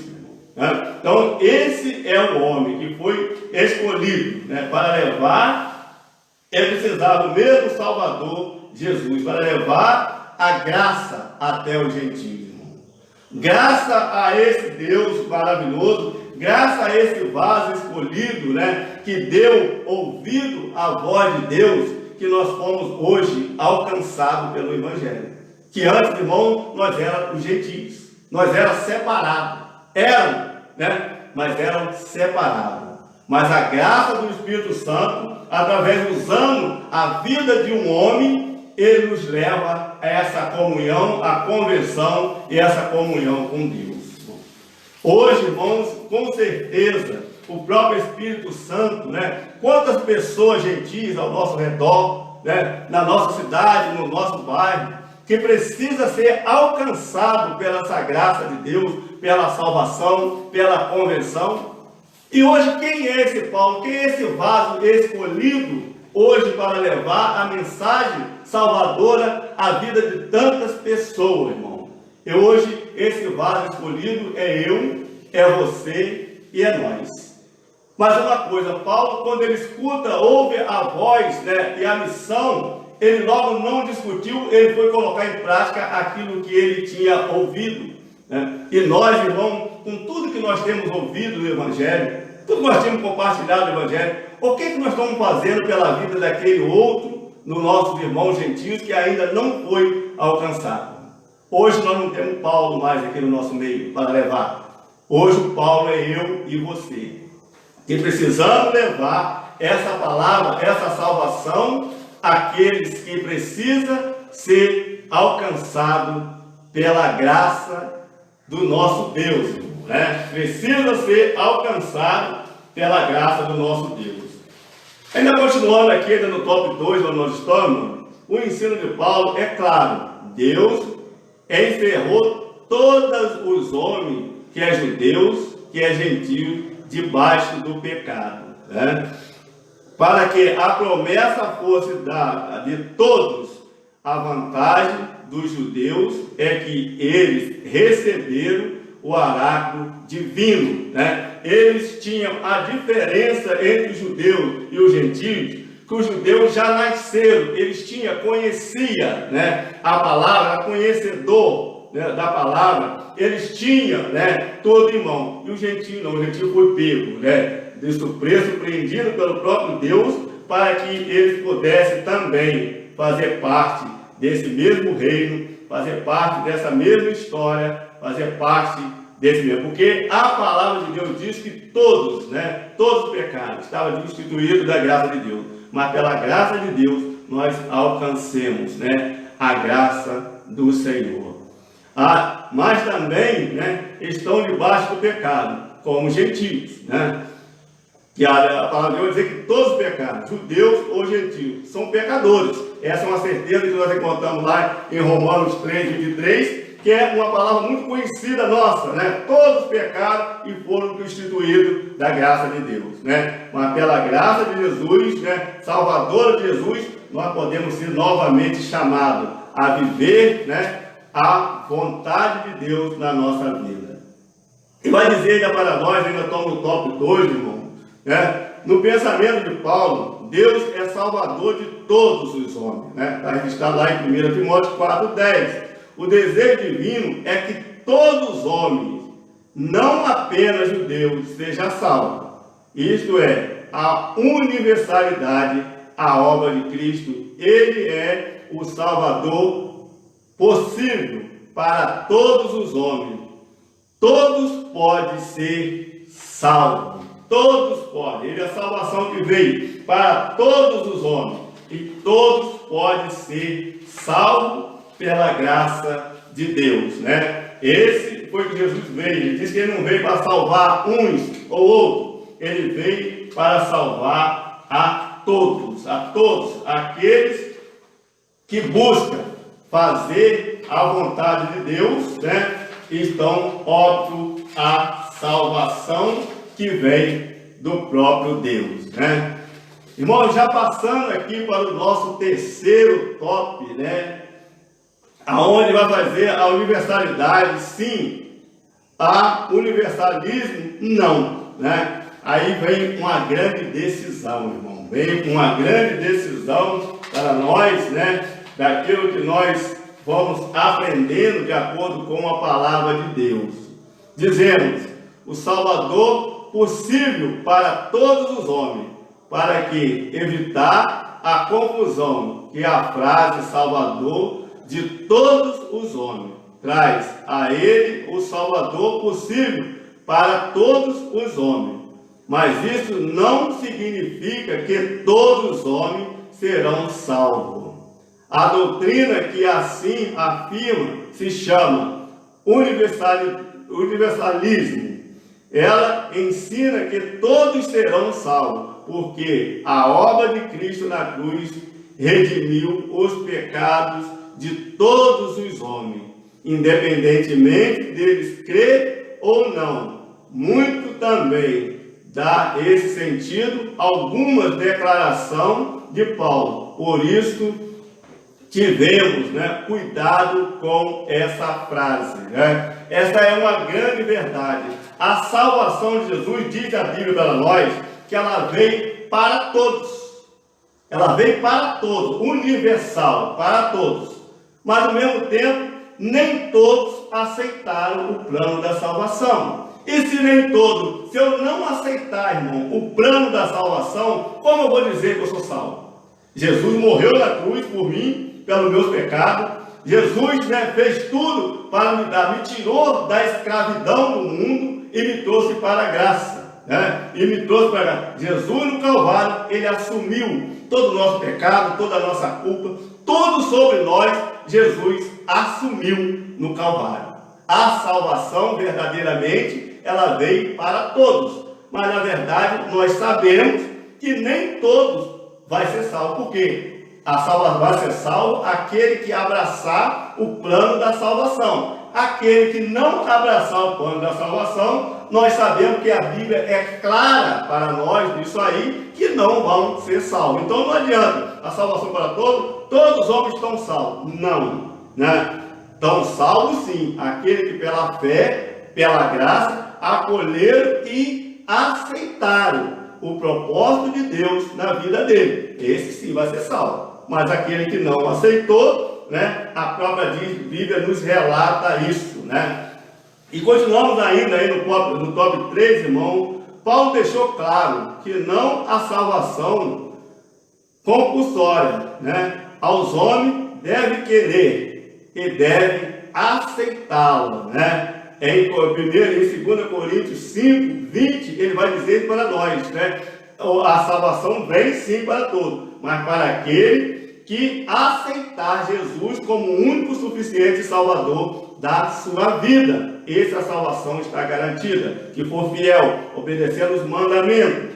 Então, esse é o homem que foi escolhido, né, para levar, precisava o mesmo Salvador, Jesus, para levar a graça até os gentios. Graças a esse Deus maravilhoso, graças a esse vaso escolhido, né, que deu ouvido à voz de Deus, que nós fomos hoje alcançados pelo Evangelho. Que antes, irmão, nós éramos os gentios, nós éramos separados, né, mas eram separados. Mas a graça do Espírito Santo, através usando a vida de um homem, ele nos leva a essa comunhão, a conversão e essa comunhão com Deus. Hoje, irmãos, com certeza, o próprio Espírito Santo, né? Quantas pessoas gentis ao nosso redor, né? Na nossa cidade, no nosso bairro, que precisa ser alcançado pela essa graça de Deus, pela salvação, pela conversão. E hoje, quem é esse Paulo? Quem é esse vaso escolhido hoje para levar a mensagem salvadora à vida de tantas pessoas, irmão? E hoje, esse vaso escolhido é eu, é você e é nós. Mas uma coisa, Paulo, quando ele escuta, ouve a voz, né, e a missão, ele logo não discutiu, ele foi colocar em prática aquilo que ele tinha ouvido, né? E nós, irmão, com tudo que nós temos ouvido do Evangelho, tudo que nós temos compartilhado do Evangelho, o que nós estamos fazendo pela vida daquele outro, dos nossos irmãos gentios, que ainda não foi alcançado? Hoje nós não temos Paulo mais aqui no nosso meio para levar. Hoje o Paulo é eu e você, que precisamos levar essa palavra, essa salvação àqueles que precisam ser alcançados pela graça do nosso Deus, né? Precisa ser alcançado pela graça do nosso Deus. Ainda continuando aqui, ainda no top 2, onde nós estamos, o ensino de Paulo é claro: Deus encerrou todos os homens, que é judeus, que é gentio, debaixo do pecado, né? Para que a promessa fosse dada de todos. A vantagem dos judeus é que eles receberam o oráculo divino, né? Eles tinham a diferença entre os judeus e os gentios, que os judeus já nasceram, eles conheciam, né, a palavra, conhecedor, né, da palavra, eles tinham, né, todo em mão. E o gentio não, o gentio foi pego, né, de surpreendido pelo próprio Deus, para que eles pudessem também fazer parte desse mesmo reino, fazer parte dessa mesma história, fazer parte desse mesmo. Porque a palavra de Deus diz que todos, né, todos os pecados estavam destituídos da graça de Deus. Mas pela graça de Deus nós alcancemos, né, a graça do Senhor. Mas também, né, estão debaixo do pecado, como gentios, né? Que a palavra de Deus vai dizer que todos os pecados, judeus ou gentios, são pecadores. Essa é uma certeza que nós encontramos lá em Romanos 3:23, que é uma palavra muito conhecida nossa, né? Todos pecaram e foram destituídos da graça de Deus, né? Mas pela graça de Jesus, né, Salvador de Jesus, nós podemos ser novamente chamados a viver, né, a vontade de Deus na nossa vida. E vai dizer ainda para nós, ainda estamos no top 2, irmão, né? No pensamento de Paulo, Deus é salvador de todos os homens, né? Está registrado lá em 1 Timóteo 4,10. O desejo divino é que todos os homens, não apenas judeus, sejam salvos. Isto é, a universalidade, a obra de Cristo. Ele é o Salvador possível para todos os homens. Todos podem ser salvos. Todos podem. Ele é a salvação que veio para todos os homens. E todos podem ser salvos pela graça de Deus, né? Esse foi que Jesus veio. Ele disse que ele não veio para salvar uns ou outros. Ele veio para salvar a todos, aqueles que buscam fazer a vontade de Deus, né? Estão óbvio a salvação que vem do próprio Deus, né? Irmãos, já passando aqui para o nosso terceiro top, né? Aonde vai fazer a universalidade, sim. A universalismo, não, né? Aí vem uma grande decisão, irmão. Vem uma grande decisão para nós, né? Daquilo que nós vamos aprendendo de acordo com a palavra de Deus. Dizemos, o Salvador possível para todos os homens, para que evitar a confusão que a frase Salvador de todos os homens traz a ele o Salvador possível para todos os homens. Mas isso não significa que todos os homens serão salvos. A doutrina que assim afirma se chama universalismo. Ela ensina que todos serão salvos, porque a obra de Cristo na cruz redimiu os pecados de todos os homens, independentemente deles crer ou não. Muito também dá esse sentido algumas declarações de Paulo. Por isso, tivemos, né, cuidado com essa frase, né? Essa é uma grande verdade. A salvação de Jesus, diz a Bíblia para nós, que ela veio para todos. Ela veio para todos, universal, para todos. Mas, ao mesmo tempo, nem todos aceitaram o plano da salvação. E se nem todos, se eu não aceitar, irmão, o plano da salvação, como eu vou dizer que eu sou salvo? Jesus morreu na cruz por mim, pelos meus pecados. Jesus, né, fez tudo para me dar, me tirou da escravidão do mundo e me trouxe para a graça, né? E me trouxe para a graça. Jesus no Calvário, ele assumiu todo o nosso pecado, toda a nossa culpa, tudo sobre nós, Jesus assumiu no Calvário. A salvação, verdadeiramente, ela veio para todos. Mas, na verdade, nós sabemos que nem todos vai ser salvo. Por quê? A salvação vai ser salvo aquele que abraçar o plano da salvação. Aquele que não abraçar o plano da salvação, nós sabemos que a Bíblia é clara para nós nisso aí, que não vão ser salvos. Então não adianta a salvação para todos os homens estão salvos. Não, né? Estão salvos sim, aquele que pela fé, pela graça, acolheram e aceitaram o propósito de Deus na vida dele. Esse sim vai ser salvo. Mas aquele que não aceitou, né, a própria Bíblia nos relata isso, né? E continuamos ainda aí no top 3, irmão. Paulo deixou claro que não há salvação compulsória, né? Aos homens deve querer e deve aceitá-la, né? Em 2 Coríntios 5, 20, ele vai dizer para nós, né? A salvação vem sim para todos, mas para aquele que aceitar Jesus como o único suficiente Salvador da sua vida. Essa salvação está garantida, que for fiel, obedecendo os mandamentos.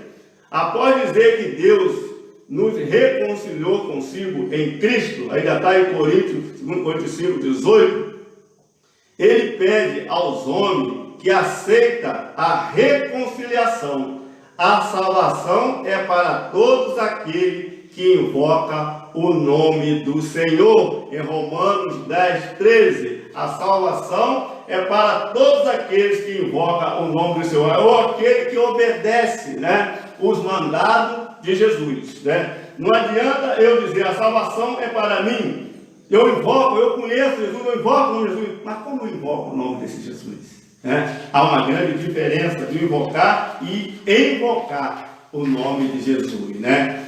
Após dizer que Deus nos reconciliou consigo em Cristo, ainda está em 2 Coríntios 5, 18, ele pede aos homens que aceitem a reconciliação. A salvação é para todos aqueles que invocam o nome do Senhor. Em Romanos 10, 13, a salvação é para todos aqueles que invocam o nome do Senhor, ou aquele que obedece, né, os mandados de Jesus, né? Não adianta eu dizer a salvação é para mim. Eu invoco, eu conheço Jesus, eu invoco o nome de Jesus. Mas como eu invoco o nome desse Jesus? Há uma grande diferença de invocar e invocar o nome de Jesus, né?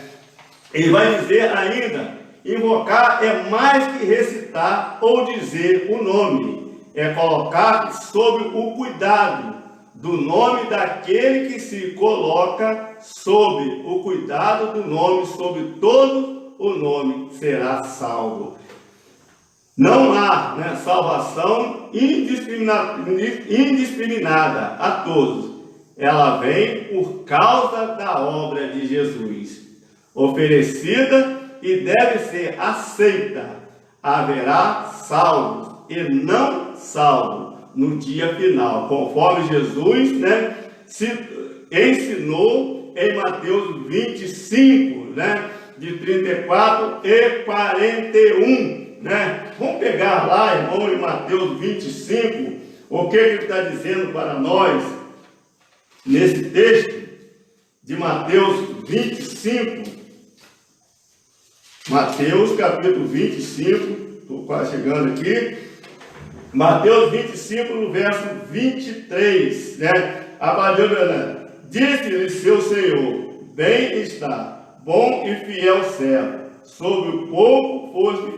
Ele vai dizer ainda, invocar é mais que recitar ou dizer o nome, é colocar sob o cuidado do nome daquele que se coloca sob o cuidado do nome, sob todo o nome será salvo. Não há, né, salvação indiscriminada a todos. Ela vem por causa da obra de Jesus, oferecida e deve ser aceita. Haverá salvos e não salvos no dia final, conforme Jesus, né, se ensinou em Mateus 25, né, de 34 e 41. Né? Vamos pegar lá, irmão, em Mateus 25, o que ele está dizendo para nós nesse texto de Mateus 25. Mateus capítulo 25, estou quase chegando aqui. Mateus 25, no verso 23, né? A palavra disse-lhe seu Senhor: bem está, bom e fiel servo. Sobre o pouco foste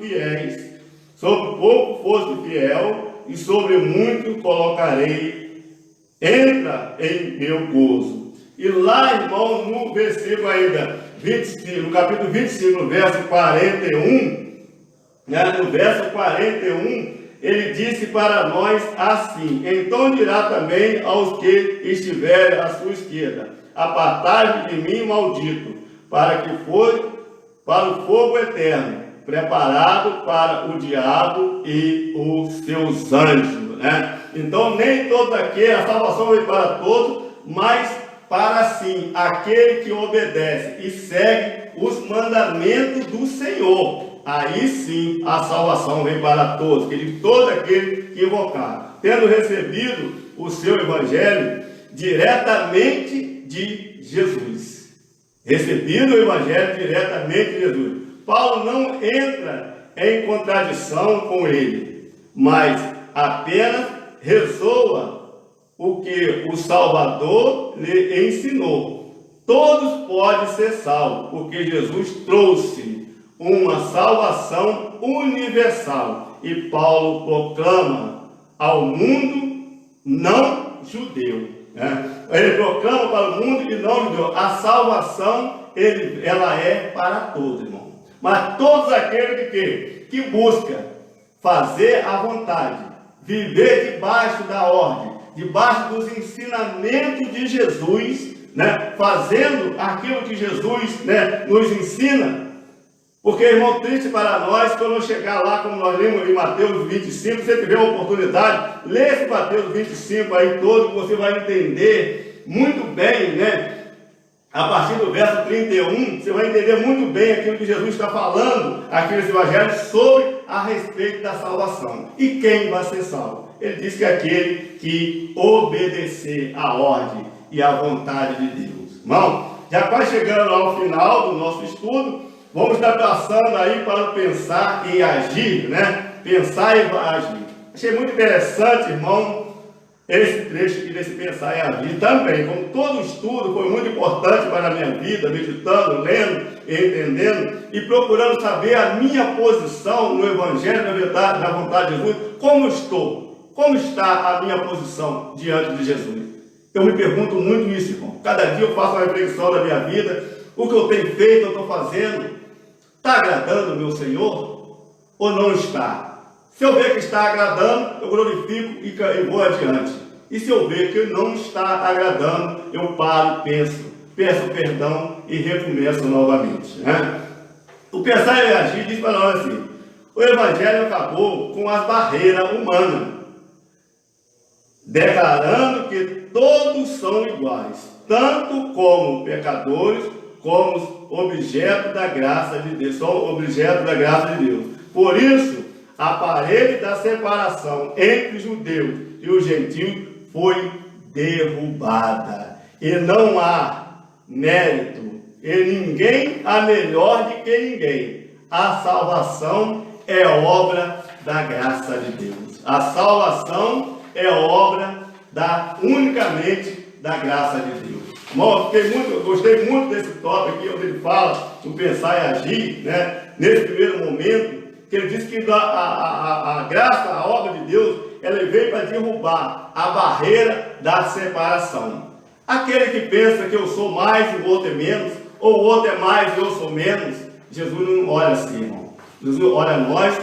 fiel, e sobre muito colocarei, entra em meu gozo. E lá, irmão, no versículo ainda, 25, no capítulo 25, no verso 41, né, no verso 41, ele disse para nós assim: então dirá também aos que estiverem à sua esquerda: apartai-vos de mim, maldito, para o fogo eterno, preparado para o diabo e os seus anjos, né? Então, nem todo aquele, a salvação vem para todos, mas para sim aquele que obedece e segue os mandamentos do Senhor. Aí sim a salvação vem para todos, todo aquele que invocar, tendo recebido o seu evangelho diretamente de Jesus. Recebido o evangelho diretamente de Jesus. Paulo não entra em contradição com ele, mas apenas ressoa o que o Salvador lhe ensinou. Todos podem ser salvos, porque Jesus trouxe uma salvação universal. E Paulo proclama ao mundo não judeu, né? Ele proclama para o mundo e não judeu. A salvação, ela é para todos, irmão. Mas todos aqueles que buscam fazer a vontade, viver debaixo da ordem, debaixo dos ensinamentos de Jesus, né, fazendo aquilo que Jesus, né, nos ensina. Porque, irmão, triste para nós, quando chegar lá, como nós lemos em Mateus 25, se você tiver uma oportunidade, lê esse Mateus 25 aí todo, que você vai entender muito bem, né? A partir do verso 31, você vai entender muito bem aquilo que Jesus está falando aqui nesse evangelho sobre a respeito da salvação. E quem vai ser salvo? Ele diz que é aquele que obedecer à ordem e à vontade de Deus. Irmão, já quase chegando ao final do nosso estudo, vamos estar passando aí para o pensar e agir, né? Pensar e agir. Achei muito interessante, irmão, esse trecho aqui desse pensar e agir também. Como todo estudo foi muito importante para a minha vida, meditando, lendo, entendendo e procurando saber a minha posição no Evangelho, na verdade, na vontade de Jesus. Como estou? Como está a minha posição diante de Jesus? Eu me pergunto muito isso, irmão. Cada dia eu faço uma reflexão da minha vida. O que eu tenho feito, eu estou fazendo, está agradando o meu Senhor ou não está? Se eu ver que está agradando, eu glorifico e vou adiante. E se eu ver que não está agradando, eu paro, peço perdão e recomeço novamente, né? O pensar e agir diz para nós assim: o Evangelho acabou com as barreiras humanas, declarando que todos são iguais, tanto como pecadores, como objeto da graça de Deus, são objeto da graça de Deus. Por isso, a parede da separação entre os judeus e os gentios foi derrubada. E não há mérito e ninguém há melhor do que ninguém. A salvação é obra da graça de Deus. A salvação é obra unicamente da graça de Deus. Irmão, gostei muito desse tópico aqui, onde ele fala do pensar e agir, né? Nesse primeiro momento, que ele diz que a graça, a obra de Deus, ela veio para derrubar a barreira da separação. Aquele que pensa que eu sou mais e o outro é menos, ou o outro é mais e eu sou menos, Jesus não olha assim, irmão. Jesus olha nós,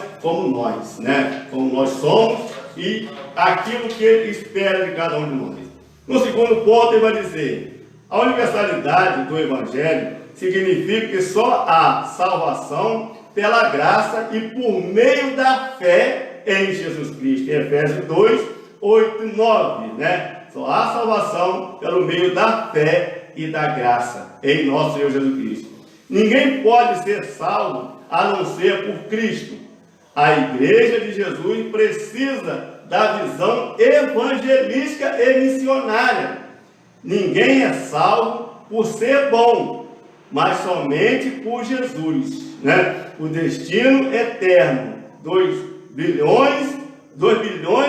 né? Como nós somos e aquilo que ele espera de cada um de nós. No segundo ponto, ele vai dizer: a universalidade do Evangelho significa que só há salvação pela graça e por meio da fé em Jesus Cristo. Efésios 2, 8 e 9, né? Só há salvação pelo meio da fé e da graça em nosso Senhor Jesus Cristo. Ninguém pode ser salvo a não ser por Cristo. A igreja de Jesus precisa da visão evangelística e missionária. Ninguém é salvo por ser bom, mas somente por Jesus, né? O destino eterno, 2 bilhões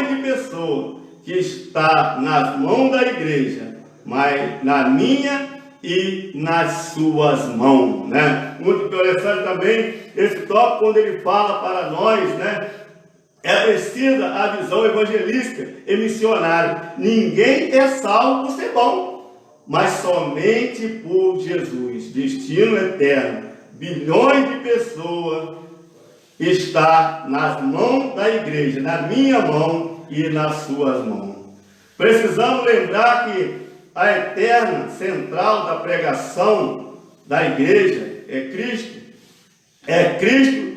de pessoas, que está nas mãos da igreja, mas na minha e nas suas mãos, né? Muito interessante também esse tópico, quando ele fala para nós, né? É precisa a visão evangelística e missionária. Ninguém é salvo por ser bom, mas somente por Jesus. Destino eterno. Bilhões de pessoas está nas mãos da igreja, na minha mão e nas suas mãos. Precisamos lembrar que a eterna central da pregação da igreja é Cristo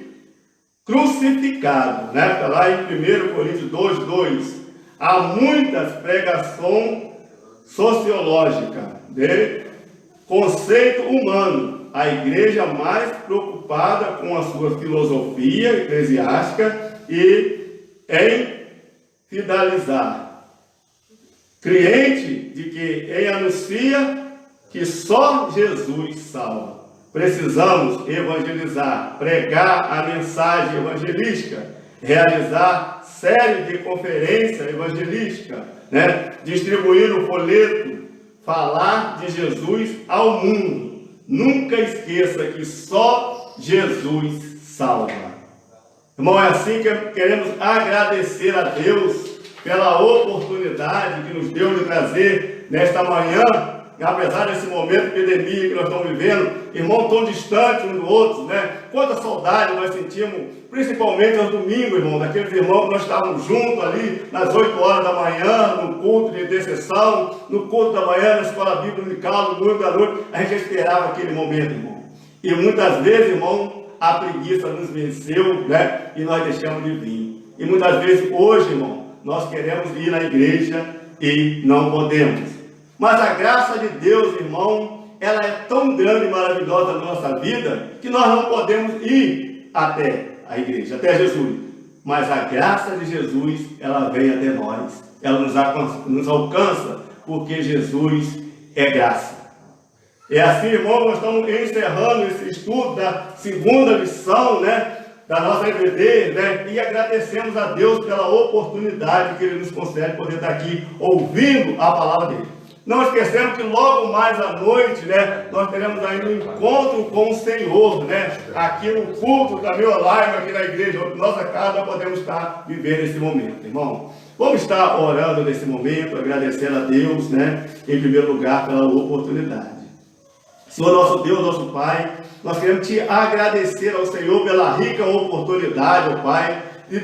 crucificado, né? Está lá em 1 Coríntios 2:2. Há muitas pregações sociológicas de conceito humano. A igreja mais preocupada com a sua filosofia eclesiástica e em fidelizar. Crente de que anuncia que só Jesus salva. Precisamos evangelizar, pregar a mensagem evangelística, realizar série de conferências evangelísticas, né? Distribuir o folheto, falar de Jesus ao mundo. Nunca esqueça que só Jesus salva. Irmão, é assim que queremos agradecer a Deus pela oportunidade que nos deu de trazer nesta manhã, apesar desse momento de epidemia que nós estamos vivendo, irmão, tão distantes uns do outro, né? Quanta saudade nós sentimos, principalmente aos domingos, irmão, daqueles irmãos que nós estávamos juntos ali, nas 8 horas da manhã, no culto de intercessão, no culto da manhã, na escola bíblica dominical, no culto da noite, a gente esperava aquele momento, irmão. E muitas vezes, irmão, a preguiça nos venceu, né? E nós deixamos de vir. E muitas vezes, hoje, irmão, nós queremos ir na igreja e não podemos. Mas a graça de Deus, irmão, ela é tão grande e maravilhosa na nossa vida, que nós não podemos ir até a igreja, até Jesus. Mas a graça de Jesus, ela vem até nós. Ela nos alcança, porque Jesus é graça. É assim, irmão, nós estamos encerrando esse estudo da segunda lição, né? Da nossa EBD, né? E agradecemos a Deus pela oportunidade que Ele nos concede poder estar aqui ouvindo a palavra dEle. Não esquecemos que logo mais à noite, né, nós teremos ainda um encontro com o Senhor, né? Aqui no culto da meu live, aqui na igreja, nossa casa, nós podemos estar vivendo esse momento, irmão. Vamos estar orando nesse momento, agradecendo a Deus, né? Em primeiro lugar, pela oportunidade. Senhor, nosso Deus, nosso Pai, nós queremos te agradecer ao Senhor pela rica oportunidade, ó Pai, de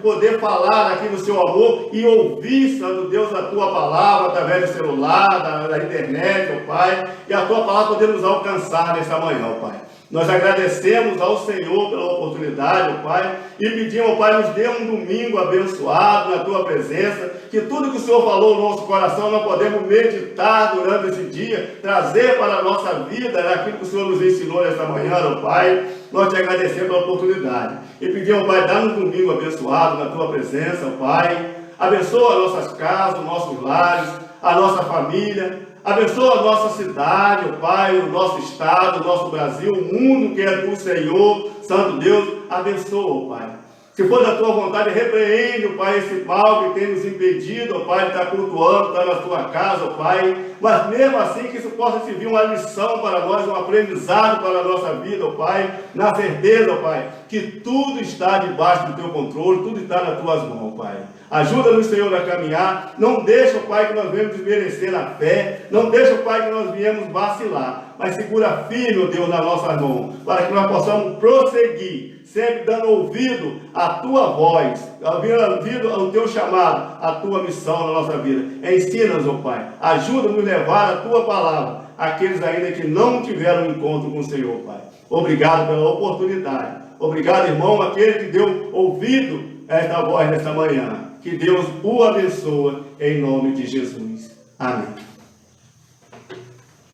poder falar aqui no seu amor e ouvir, Santo Deus, a tua palavra através do celular, da internet, ó Pai, e a tua palavra poder nos alcançar nessa manhã, ó Pai. Nós agradecemos ao Senhor pela oportunidade, ó Pai, e pedimos, ó Pai, nos dê um domingo abençoado na tua presença, que tudo que o Senhor falou no nosso coração, nós podemos meditar durante esse dia, trazer para a nossa vida aquilo que o Senhor nos ensinou nessa manhã, ó Pai. Nós te agradecemos pela oportunidade e pedimos, Pai, dá-nos um domingo abençoado na tua presença, ó Pai. Abençoa nossas casas, nossos lares, a nossa família. Abençoa a nossa cidade, ó Pai, o nosso estado, o nosso Brasil, o mundo que é do Senhor, Santo Deus. Abençoa, ó Pai. Se for da tua vontade, repreende, ó Pai, esse mal que tem nos impedido, ó Pai, de estar cultuando, estar na tua casa, ó Pai. Mas mesmo assim, que isso possa servir uma lição para nós, um aprendizado para a nossa vida, ó Pai. Na certeza, ó Pai, que tudo está debaixo do teu controle, tudo está nas tuas mãos, Pai. Ajuda-nos, Senhor, a caminhar. Não deixa, ó Pai, que nós venhamos desmerecer a fé. Não deixa, ó Pai, que nós viemos vacilar. Mas segura firme, ó Deus, nas nossas mãos, para que nós possamos prosseguir, sempre dando ouvido à tua voz, ouvido ao teu chamado, à tua missão na nossa vida. Ensina-nos, ó Pai. Ajuda-nos a levar a tua palavra àqueles ainda que não tiveram encontro com o Senhor, Pai. Obrigado pela oportunidade. Obrigado, irmão, aquele que deu ouvido a esta voz nesta manhã. Que Deus o abençoe em nome de Jesus. Amém.